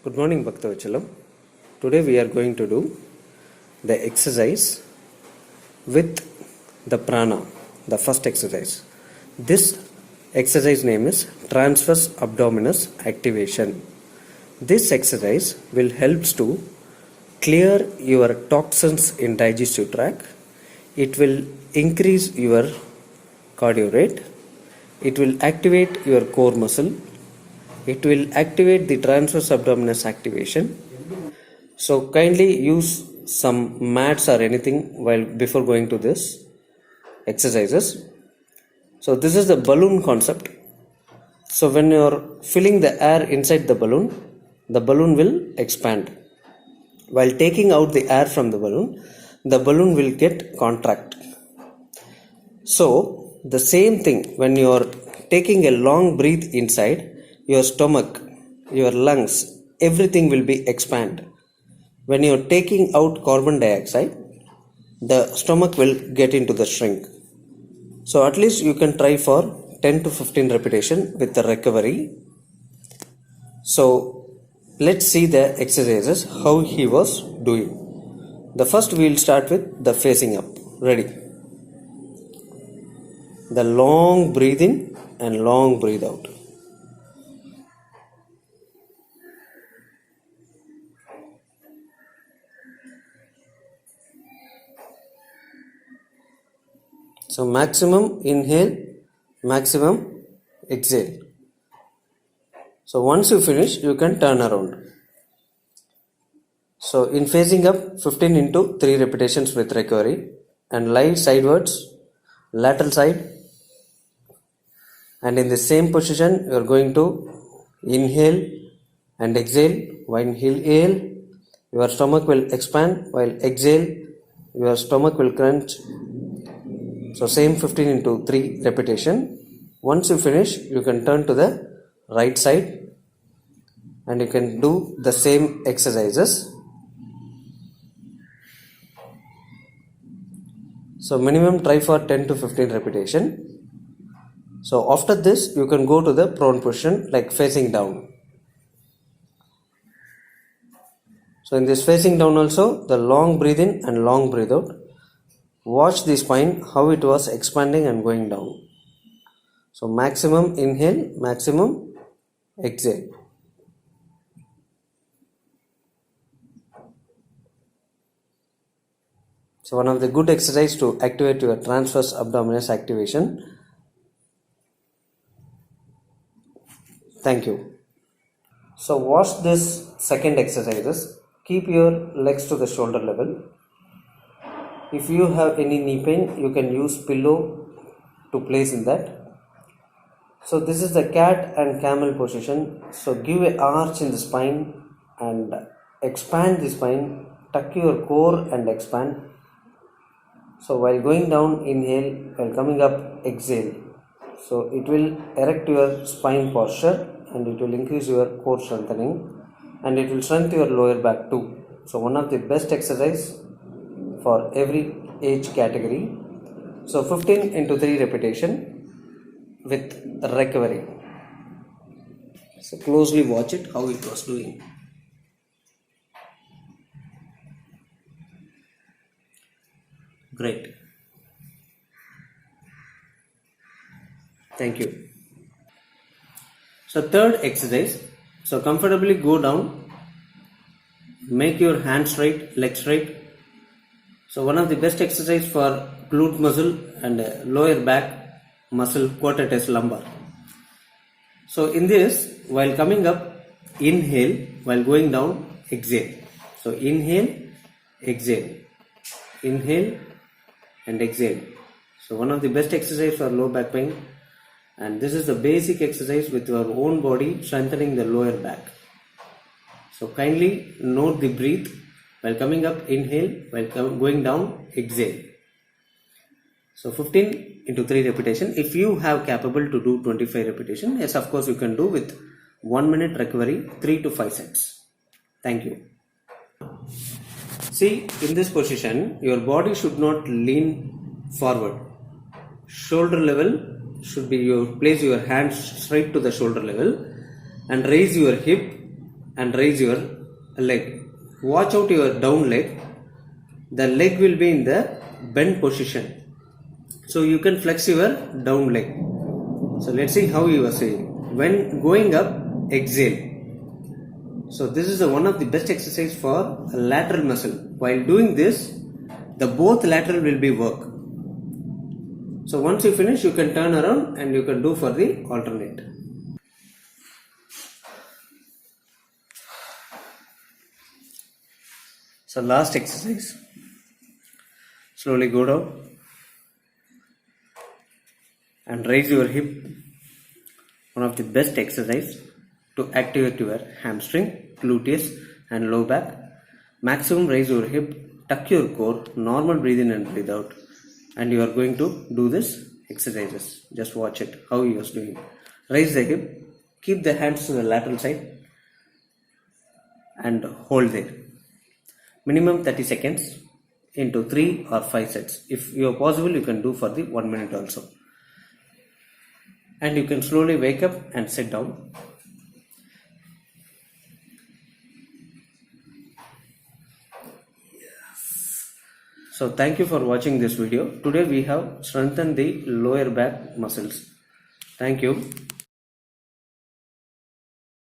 Good morning, Bhaktavachalam. Today we are going to do the exercise with the prana, the first exercise. This exercise name is transverse abdominis activation. This exercise will help to clear your toxins in digestive tract. It will increase your cardio rate. It will activate your core muscle. It will activate the transverse abdominis activation. So kindly use some mats or anything while before going to this exercises. So this is the balloon concept. So when you are filling the air inside the balloon will expand. While taking out the air from the balloon will get contract. So the same thing, when you are taking a long breath inside, your stomach, your lungs, everything will be expand. When you are taking out carbon dioxide, the stomach will get into the shrink. So at least you can try for 10 to 15 repetition with the recovery. So let's see the exercises, how he was doing. The first we will start with the facing up. Ready? The long breathe in and long breathe out. So maximum inhale, maximum exhale. So once you finish, you can turn around. So in facing up, 15 into 3 repetitions with recovery, and lie sidewards, lateral side, and in the same position you are going to inhale and exhale. While inhale, your stomach will expand, while exhale, your stomach will crunch. So same 15 into 3 repetition. Once you finish, you can turn to the right side and you can do the same exercises. So minimum try for 10 to 15 repetition. So after this, you can go to the prone position like facing down. So in this facing down also, the long breathe in and long breathe out. Watch the spine, how it was expanding and going down. So maximum inhale, maximum exhale. So one of the good exercise to activate your transverse abdominis activation. Thank you. So watch this second exercises. Keep your legs to the shoulder level. If you have any knee pain, you can use pillow to place in that. So this is the cat and camel position. So give an arch in the spine and expand the spine. Tuck your core and expand. So while going down, inhale. While coming up, exhale. So it will erect your spine posture and it will increase your core strengthening and it will strengthen your lower back too. So one of the best exercise for every age category. So 15 into 3 repetition with recovery. So closely watch it, how it was doing. Great. Thank you. So third exercise. So comfortably go down. Make your hands straight, legs straight. So one of the best exercise for glute muscle and lower back muscle, quadratus lumbar. So in this, while coming up, inhale, while going down, exhale. So inhale, exhale, inhale and exhale. So one of the best exercise for low back pain, and this is the basic exercise with your own body strengthening the lower back. So kindly note the breath. While coming up, inhale. While going down, exhale. So 15 into 3 repetition. If you have capable to do 25 repetition, yes, of course you can do with 1 minute recovery, 3 to 5 sets. Thank you. See, in this position, your body should not lean forward. Shoulder level should be place your hands straight to the shoulder level and raise your hip and raise your leg. Watch out your down leg. The leg will be in the bend position. So you can flex your down leg. So let's see how you are saying. When going up, exhale. So this is one of the best exercise for lateral muscle. While doing this, the both lateral will be work. So once you finish, you can turn around and you can do for the alternate. So last exercise. Slowly go down and raise your hip. One of the best exercise to activate your hamstring, gluteus and low back. Maximum raise your hip, tuck your core, normal breathe in and breathe out. And you are going to do this exercises. Just watch it, how you are doing. Raise the hip, keep the hands to the lateral side and hold there. Minimum 30 seconds into 3 or 5 sets. If you are possible, you can do for the 1 minute also. And you can slowly wake up and sit down. So thank you for watching this video. Today we have strengthened the lower back muscles. Thank you.